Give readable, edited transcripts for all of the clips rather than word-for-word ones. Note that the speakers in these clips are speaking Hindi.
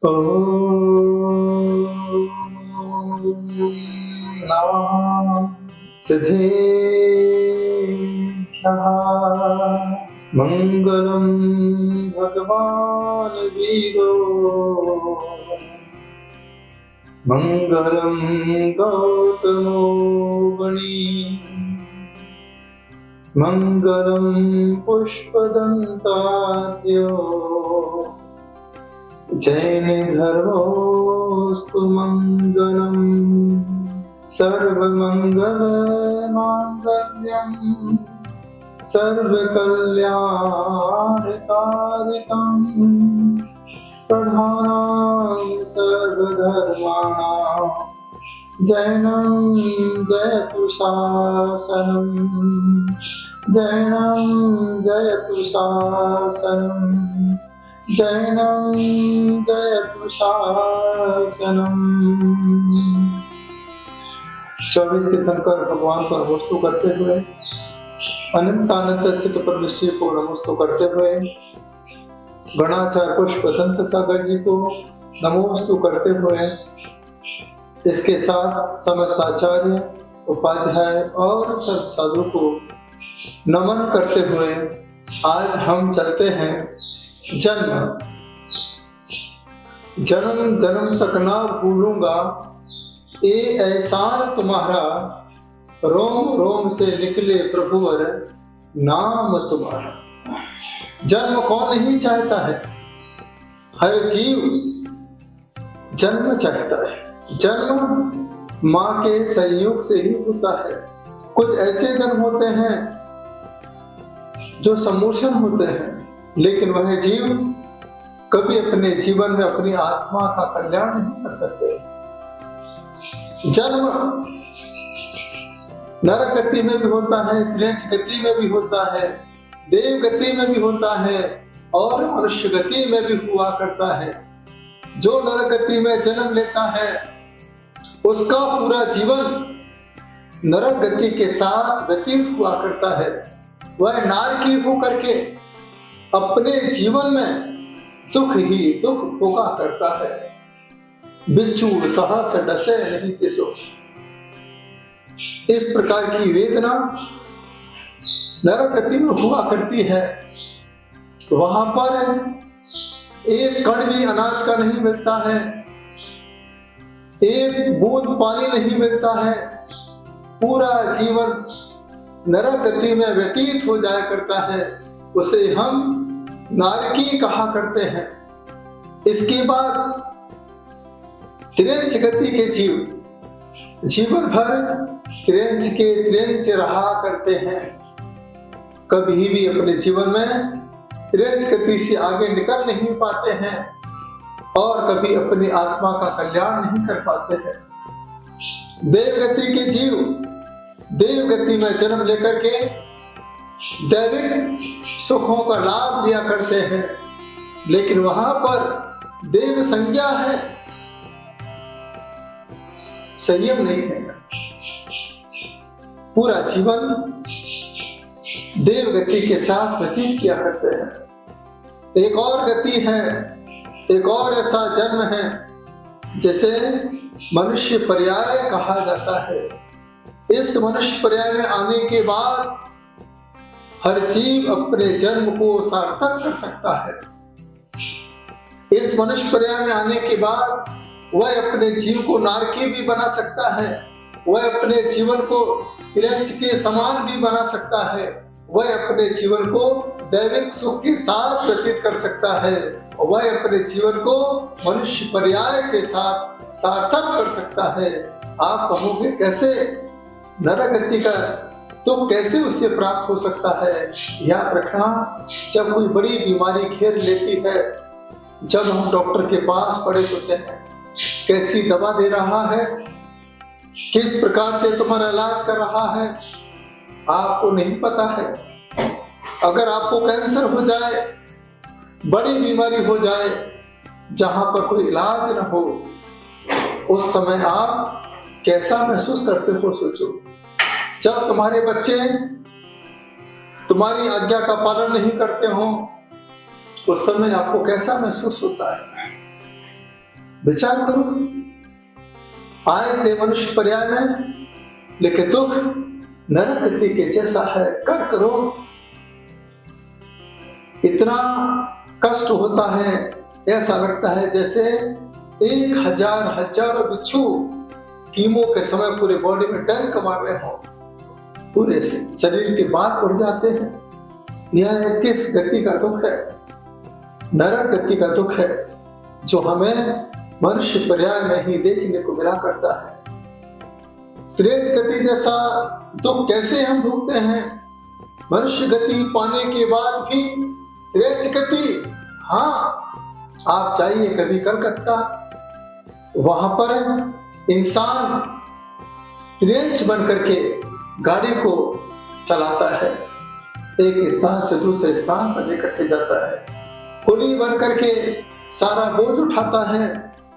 ॐ नमः सिद्धेभ्यः मङ्गलं भगवान् वीरो मङ्गलं गौतमो मुनि मङ्गलं पुष्पदन्ताद्यो जैनधर्मोऽस्तु मङ्गलम् सर्वमङ्गलमाङ्गल्यं सर्वकल्याणकारिकं प्रधानं सर्वधर्माणां जैनं जयतु शासनम् जैनं जयतु शासनम् जैनं जयतु शासनम्। 24 तीर्थंकर भगवान को नमोस्तु करते हुए अनंतानंत स्थित परमेश्वर को नमोस्तु करते हुए गणाचार्य पुष्प दंत सागर जी को नमोस्तु करते हुए इसके साथ समस्त आचार्य उपाध्याय और सब साधु को नमन करते हुए आज हम चलते हैं जन्म जन्म तक ना भूलूंगा ये एहसान तुम्हारा रोम रोम से निकले प्रभुवर नाम तुम्हारा। जन्म कौन नहीं चाहता है, हर जीव जन्म चाहता है। जन्म माँ के संयोग से ही होता है। कुछ ऐसे जन्म होते हैं जो समूषण होते हैं, लेकिन वह जीव कभी अपने जीवन में अपनी आत्मा का कल्याण नहीं कर सकते। जन्म नरक गति में भी होता है, क्लेश गति में भी होता है, देव गति में भी होता है और मनुष्य गति में भी हुआ करता है। जो नरक गति में जन्म लेता है उसका पूरा जीवन नरक गति के साथ व्यतीत हुआ करता है। वह नारकी होकर के अपने जीवन में दुख ही दुख भोगा करता है। बिच्छू सहस डसे नहीं किसो, इस प्रकार की वेदना नरक गति में हुआ करती है। वहां पर एक कण भी अनाज का नहीं मिलता है, एक बूंद पानी नहीं मिलता है। पूरा जीवन नरक गति में व्यतीत हो जाया करता है। उसे हम नारकी कहा करते हैं। इसके बाद त्रिंच गति के जीव जीवन भर त्रिंच रहा करते हैं। कभी भी अपने जीवन में त्रिंच गति से आगे निकल नहीं पाते हैं और कभी अपनी आत्मा का कल्याण नहीं कर पाते हैं। देव गति के जीव देव गति में जन्म लेकर के दैविक सुखों का लाभ लिया करते हैं, लेकिन वहां पर देव संज्ञा है, संयम नहीं है। पूरा जीवन देव गति के साथ व्यतीत किया करते हैं। एक और गति है, एक और ऐसा जन्म है जैसे मनुष्य पर्याय कहा जाता है। इस मनुष्य पर्याय में आने के बाद हर जीव अपने जन्म को सार्थक कर सकता है। इस मनुष्य पर्याय में आने के बाद वह अपने जीव को नारकी भी बना सकता है, वह अपने जीवन को त्रिंच के समान भी बना सकता है, वह अपने जीवन को दैविक सुख के साथ व्यतीत कर सकता है, वह अपने जीवन को मनुष्य पर्याय के साथ सार्थक कर सकता है। आप कहोगे कैसे नरक गति का तो कैसे उसे प्राप्त हो सकता है? याद रखना, जब कोई बड़ी बीमारी घेर लेती है, जब हम डॉक्टर के पास पड़े होते हैं, कैसी दवा दे रहा है, किस प्रकार से तुम्हारा इलाज कर रहा है, आपको नहीं पता है। अगर आपको कैंसर हो जाए, बड़ी बीमारी हो जाए, जहां पर कोई इलाज न हो, उस समय आप कैसा महसूस करते हो सोचो। जब तुम्हारे बच्चे तुम्हारी आज्ञा का पालन नहीं करते हो, उस समय आपको कैसा महसूस होता है। विचार करो, आए थे मनुष्य पर्याय में, लेकिन दुख नरक गति के जैसा है। कर करो, इतना कष्ट होता है, ऐसा लगता है जैसे 1000 हजारों बिच्छू कीमो के समय पूरे बॉडी में डंक मार रहे हो, पूरे शरीर के बाल उड़ जाते हैं। यह किस गति का दुख है? नरक गति का दुख है, जो हमें मनुष्य पर्याय में ही देखने को मिला करता है। श्रेष्ठ गति जैसा दुख कैसे हम भोगते हैं? मनुष्य गति पाने के बाद भी श्रेष्ठ गति, हाँ, आप जाइए कभी कलकत्ता, वहां पर इंसान ट्रेंच बन करके गाड़ी को चलाता है, एक स्थान से दूसरे स्थान पर लेकर के जाता है, कुली बन करके सारा बोझ उठाता है,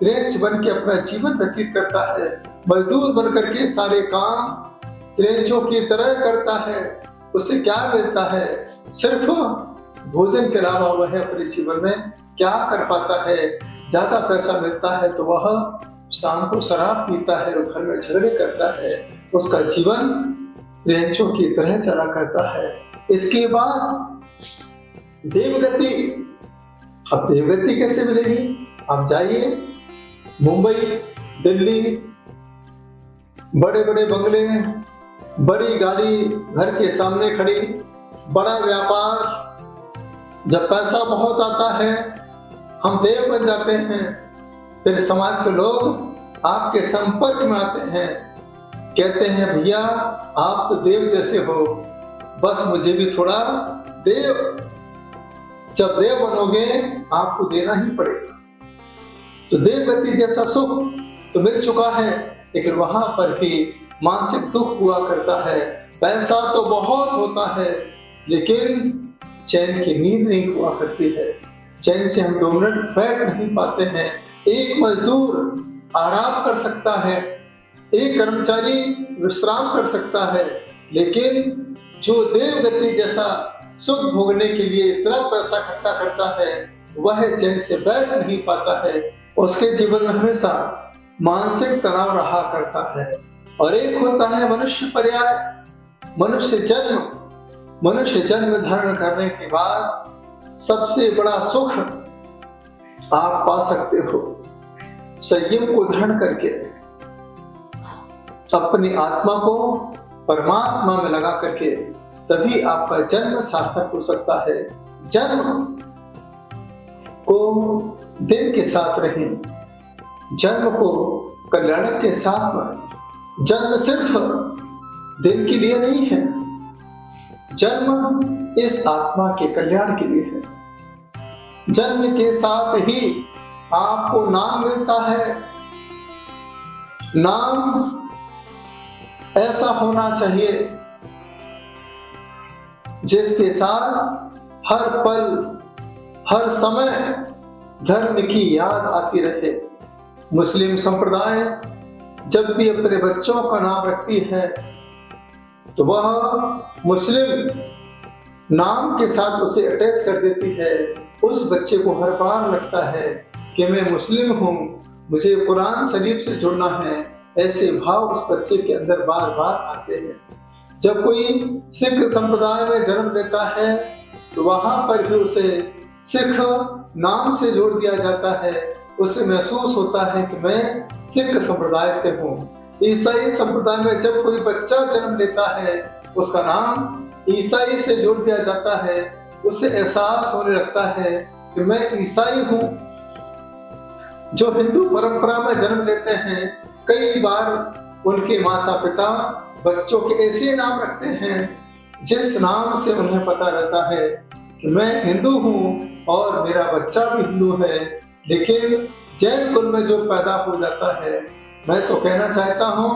ट्रेंच बन के अपना जीवन व्यतीत करता है, मजदूर बन करके सारे काम ट्रेंचों की तरह करता है। उससे क्या मिलता है? सिर्फ भोजन के अलावा वह अपने जीवन में क्या कर पाता है? ज्यादा पैसा मिलता है तो वह शाम को शराब पीता है और घर में झगड़े करता है, उसका जीवन ट्रेंचों की तरह चला करता है। इसके बाद देवगति, अब देवगति कैसे मिलेगी? आप जाइए मुंबई, दिल्ली, बड़े बड़े बंगले, बड़ी गाड़ी घर के सामने खड़ी, बड़ा व्यापार, जब पैसा बहुत आता है हम देव बन जाते हैं। फिर समाज के लोग आपके संपर्क में आते हैं, कहते हैं भैया आप तो देव जैसे हो, बस मुझे भी थोड़ा देव, जब देव बनोगे आपको देना ही पड़ेगा। तो देवगति जैसा सुख तो मिल चुका है, लेकिन वहां पर भी मानसिक दुख हुआ करता है। पैसा तो बहुत होता है, लेकिन चैन की नींद नहीं हुआ करती है, चैन से हम 2 मिनट बैठ नहीं पाते हैं। एक मजदूर आराम कर सकता है, एक कर्मचारी विश्राम कर सकता है, लेकिन जो देवगति जैसा सुख भोगने के लिए इतना पैसा इकट्ठा करता है, वह चैन से बैठ नहीं पाता है। उसके जीवन में हमेशा मानसिक तनाव रहा करता है। और एक होता है मनुष्य पर्याय, मनुष्य जन्म। मनुष्य जन्म धारण करने के बाद सबसे बड़ा सुख आप पा सकते हो संयम को धारण करके, अपनी आत्मा को परमात्मा में लगा करके, तभी आपका जन्म सार्थक हो सकता है। जन्म को दिन के साथ रहें, जन्म को कल्याण के साथ रहें। जन्म सिर्फ दिन के लिए नहीं है, जन्म इस आत्मा के कल्याण के लिए है। जन्म के साथ ही आपको नाम मिलता है। नाम ऐसा होना चाहिए जिसके साथ हर पल हर समय धर्म की याद आती रहे। मुस्लिम संप्रदाय जब भी अपने बच्चों का नाम रखती है तो वह मुस्लिम नाम के साथ उसे अटैच कर देती है। उस बच्चे को हर बार लगता है कि मैं मुस्लिम हूँ, मुझे कुरान शरीफ से जुड़ना है। ऐसे भाव उस बच्चे के अंदर बार बार आते हैं। जब कोई सिख संप्रदाय में जन्म लेता है तो वहां पर भी उसे सिख नाम से जोड़ दिया जाता है। उसे महसूस होता है कि मैं सिख संप्रदाय से हूँ। ईसाई संप्रदाय में जब कोई बच्चा जन्म लेता है उसका नाम ईसाई से जोड़ दिया जाता है। उसे एहसास होने लगता है कि मैं ईसाई हूँ। जो हिंदू परंपरा में जन्म लेते हैं, कई बार उनके माता पिता बच्चों के ऐसे नाम रखते हैं जिस नाम से उन्हें पता रहता है कि मैं हिंदू हूँ और मेरा बच्चा भी हिंदू है। लेकिन जैन कुल में जो पैदा हो जाता है, मैं तो कहना चाहता हूँ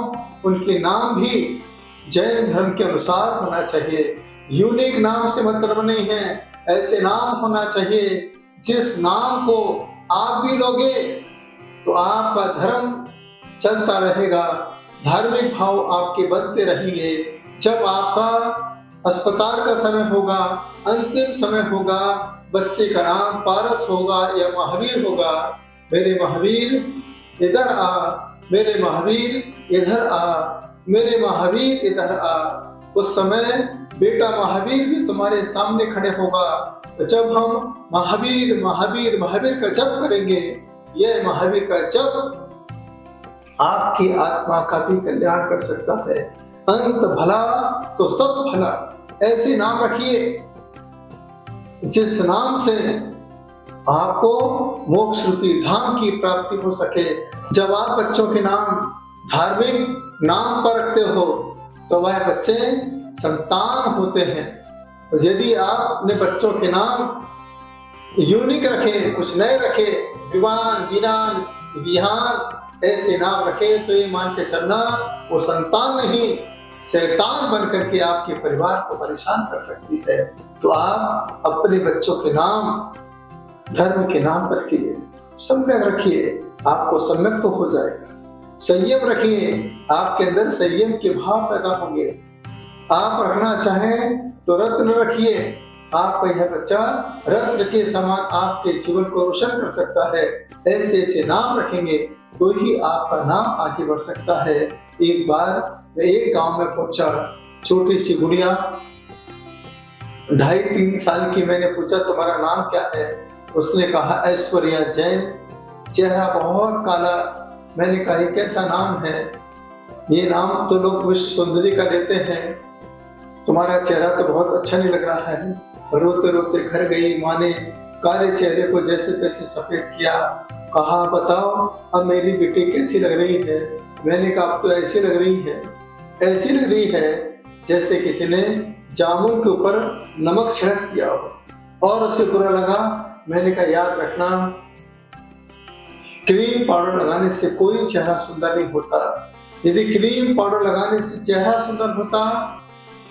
उनके नाम भी जैन धर्म के अनुसार होना चाहिए। यूनिक नाम से मतलब नहीं है, ऐसे नाम होना चाहिए जिस नाम को आप भी लोगे तो आपका धर्म चलता रहेगा, धार्मिक भाव आपके बनते रहेंगे। जब आपका अस्पताल का समय होगा, अंतिम समय होगा, बच्चे का नाम पारस होगा या महावीर होगा, मेरे महावीर इधर आ, मेरे महावीर इधर आ, मेरे महावीर इधर आ। उस समय बेटा महावीर भी तुम्हारे सामने खड़े होगा। जब हम महावीर महावीर महावीर का जप करेंगे, यह महावीर का जप आपकी आत्मा का भी कल्याण कर सकता है। अंत भला तो सब भला, ऐसे नाम रखिए जिस नाम से आपको मोक्ष रूपी धाम की प्राप्ति हो सके। जब आप बच्चों के नाम धार्मिक नाम पर रखते हो तो वह बच्चे संतान होते हैं। यदि आप अपने बच्चों के नाम यूनिक रखे, कुछ नए रखे, विमान विनान विहार ऐसे नाम रखे, तो ये मान के चलना वो संतान नहीं शैतान बन करके आपके परिवार को परेशान कर सकती है। तो आप अपने बच्चों के नाम धर्म के नाम पर रखिए, सम्यक रखिए, आपको सम्यक तो हो जाएगा। संयम रखिए, आपके अंदर संयम के भाव पैदा होंगे। आप रखना चाहें तो रत्न रखिए, आपका यह बच्चा रत्न के समान आपके जीवन को रोशन कर सकता है। ऐसे ऐसे नाम रखेंगे तो ही आपका नाम आगे बढ़ सकता है। एक बार मैं एक गांव में पहुंचा, छोटी सी गुड़िया 2.5-3 साल की, मैंने पूछा तुम्हारा नाम क्या है? उसने कहा ऐश्वर्या जैन। चेहरा बहुत काला। मैंने कहा कैसा नाम है? ये नाम तो लोग विश्व सुंदरी का देते हैं, तुम्हारा चेहरा तो बहुत अच्छा नहीं लग रहा है। रोते रोते घर गई। माँ ने काले चेहरे को जैसे तैसे सफेद किया। कहा बताओ अब मेरी बेटी कैसी लग रही है? मैंने कहा अब तो ऐसी लग रही है, ऐसी लग रही है जैसे किसी ने जामुन के ऊपर नमक छिड़क दिया हो। और उसे बुरा लगा। मैंने कहा याद रखना, क्रीम पाउडर लगाने से कोई चेहरा सुंदर नहीं होता। यदि क्रीम पाउडर लगाने से चेहरा सुंदर होता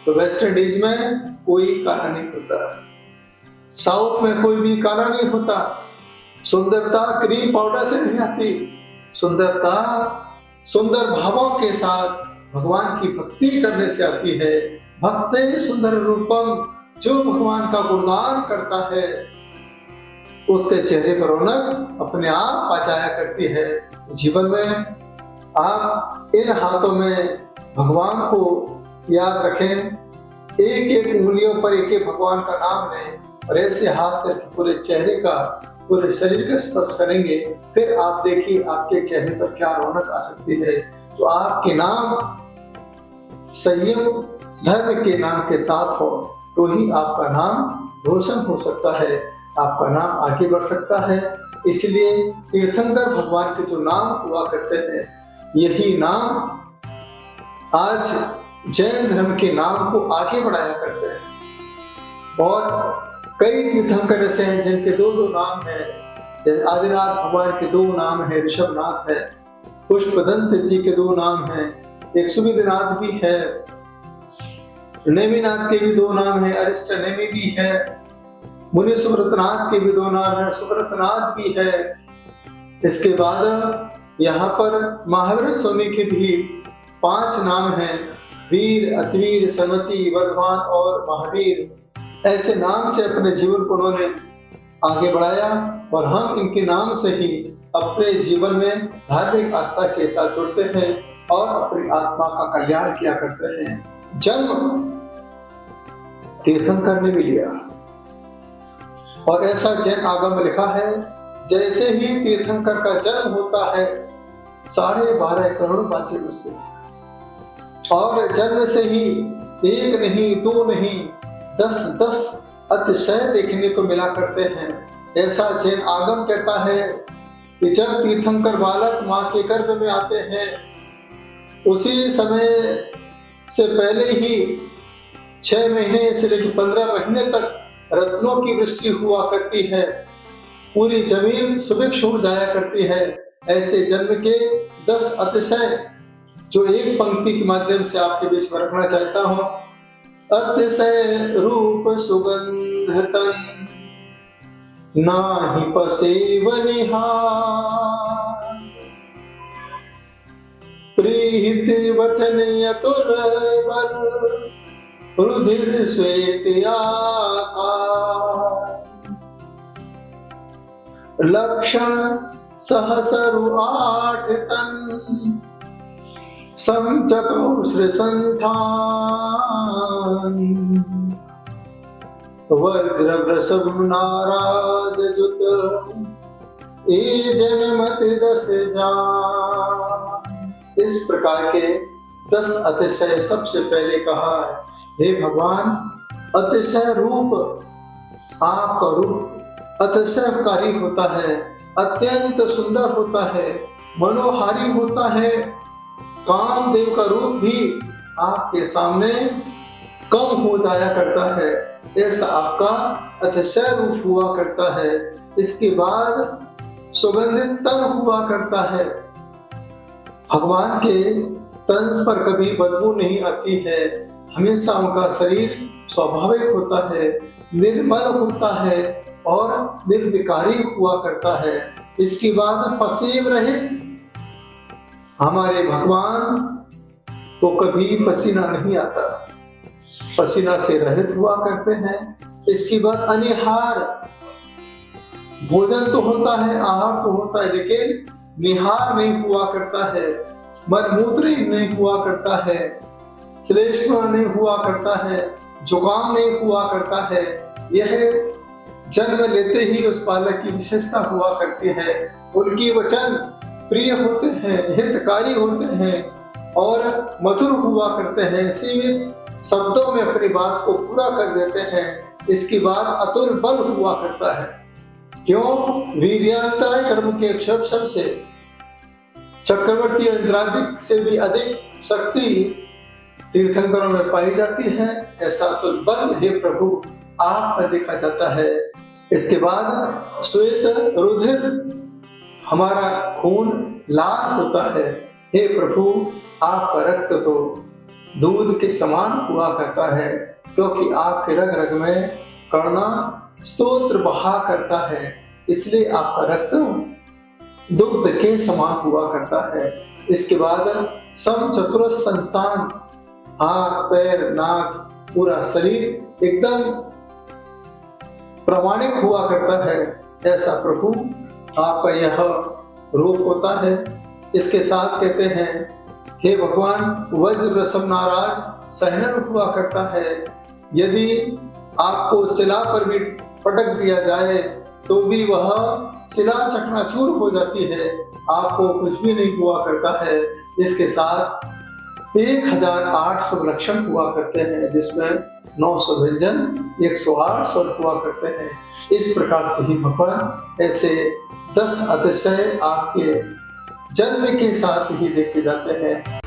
तो वेस्ट इंडीज में कोई काला नहीं होता, साउथ में कोई भी काला नहीं होता। सुंदरता क्रीम पाउडर से नहीं आती। सुंदरता सुंदर भावों के साथ भगवान की भक्ति करने से आती है। भक्ते सुंदर रूपम, जो भगवान का गुणगान करता है उसके चेहरे पर रौनक अपने आप आ जाया करती है। जीवन में आप इन हाथों में भगवान को याद रखें, एक एक उंगलियों पर एक एक भगवान का नाम लें और ऐसे हाथ करके पूरे चेहरे का, पूरे शरीर का स्पर्श करेंगे। फिर आप देखिए आपके चेहरे पर क्या रौनक आ सकती है। तो आपके नाम संयम धर्म के नाम के साथ हो तो ही आपका नाम रोशन हो सकता है, आपका नाम आगे बढ़ सकता है। इसलिए तीर्थंकर भगवान के जो नाम हुआ करते हैं, यही नाम आज जैन धर्म के नाम को आगे बढ़ाया करते हैं। और कई तीर्थंकर ऐसे हैं जिनके दो नाम हैं। जैसे आदिनाथ भगवान के 2 नाम है, ऋषभनाथ है। पुष्पदंत जी के 2 नाम हैं, एक सुविधनाथ भी है। नेमिनाथ के भी 2 नाम है, अरिष्ट नेमि भी है। मुनि सुब्रतनाथ के भी 2 नाम है, सुब्रतनाथ भी है। इसके बाद यहाँ पर महावीर स्वामी के भी 5 नाम हैं, वीर, अतिवीर, सनति, वर्धमान और महावीर। ऐसे नाम से अपने जीवन को उन्होंने आगे बढ़ाया और हम इनके नाम से ही अपने जीवन में धार्मिक आस्था के साथ जुड़ते हैं और अपनी आत्मा का कल्याण किया करते हैं। जन्म तीर्थंकर ने भी लिया और ऐसा जैन आगम में लिखा है, जैसे ही तीर्थंकर का जन्म होता है 12.5 करोड़ बातें बसते और जन्म से ही 1 नहीं 2 नहीं 10 अतिशय देखने को मिला करते हैं। ऐसा जैन आगम कहता है कि जब तीर्थंकर बालक माँ के गर्भ में आते हैं, उसी समय से पहले ही 6 महीने से लेकर 15 महीने तक रत्नों की वृष्टि हुआ करती है, पूरी जमीन सुभिक्ष हो जाया करती है। ऐसे जन्म के 10 अतिशय जो एक पंक्ति के माध्यम से आपके बीच में रखना चाहता हूँ। अतिशय रूप सुगंध तन नाहि पसेव निहार, प्रीत वचन अतुल बल रुधिर श्वेत आकार, लक्षण सहसरु 8 तन समचतुस्र संठान वज्र वृषभ नाराज जुत ए जनमति 10 जान। इस प्रकार के 10 अतिशय सबसे पहले कहा है। हे भगवान, अतिशय रूप, आपका रूप अतिशयकारी होता है, अत्यंत सुंदर होता है, मनोहारी होता है। कामदेव का रूप भी आपके सामने कम हो जाया करता है, ऐसा आपका अतिशय रूप हुआ करता है। इसके बाद सुगंधित तन हुआ करता है। भगवान के तन पर कभी बदबू नहीं आती है, हमेशा उनका शरीर स्वाभाविक होता है, निर्मल होता है और निर्विकारी हुआ करता है। इसके बाद पसीब रहित, हमारे भगवान को कभी पसीना नहीं आता, पसीना से रहित हुआ करते हैं। इसके बाद अनिहार, भोजन तो होता है, आहार तो होता है, लेकिन निहार नहीं हुआ करता है, मलमूत्र नहीं हुआ करता है, श्लेष्म नहीं हुआ करता है, जुकाम नहीं हुआ करता है। यह जन्म लेते ही उस बालक की विशेषता हुआ करती है। उनकी वचन प्रिय होते हैं, हितकारी होते हैं और मधुर हुआ करते हैं, सीमित शब्दों में अपनी बात को पूरा कर देते हैं। इसके बाद अतुल बल हुआ करता है। क्यों? वीर्यांतराय कर्म के अक्षर से चक्रवर्ती इंद्रादिक से भी अधिक शक्ति तीर्थंकरों में पाई जाती है। ऐसा अतुल बल हे प्रभु आप पर देखा जाता है। इसके बाद श्वेत रुधिर, हमारा खून लाल होता है। हे प्रभु, आपका रक्त तो दूध के समान हुआ करता है, क्योंकि आपके रग रग में करुणा स्तोत्र बहा करता है, इसलिए आपका रक्त दुग्ध के समान हुआ करता है। इसके बाद समचतुर्थ संस्थान, हाथ पैर नाक पूरा शरीर एकदम प्रामाणिक हुआ करता है। ऐसा प्रभु आपका यह रूप होता है। इसके साथ कहते हैं, हे भगवान, वज्र वृषभ नाराज सहनन हुआ करता है। यदि आपको शिला पर भी पटक दिया जाए तो भी वह शिला चकनाचूर हो जाती है, आपको कुछ भी नहीं हुआ करता है। इसके साथ 1008 शुभ लक्षण हुआ करते हैं, जिसमें 900 व्यंजन 108 स्वर हुआ करते हैं। इस प्रकार से ही भगवान ऐसे 10 अतिशय आपके जन्म के साथ ही देखे जाते हैं।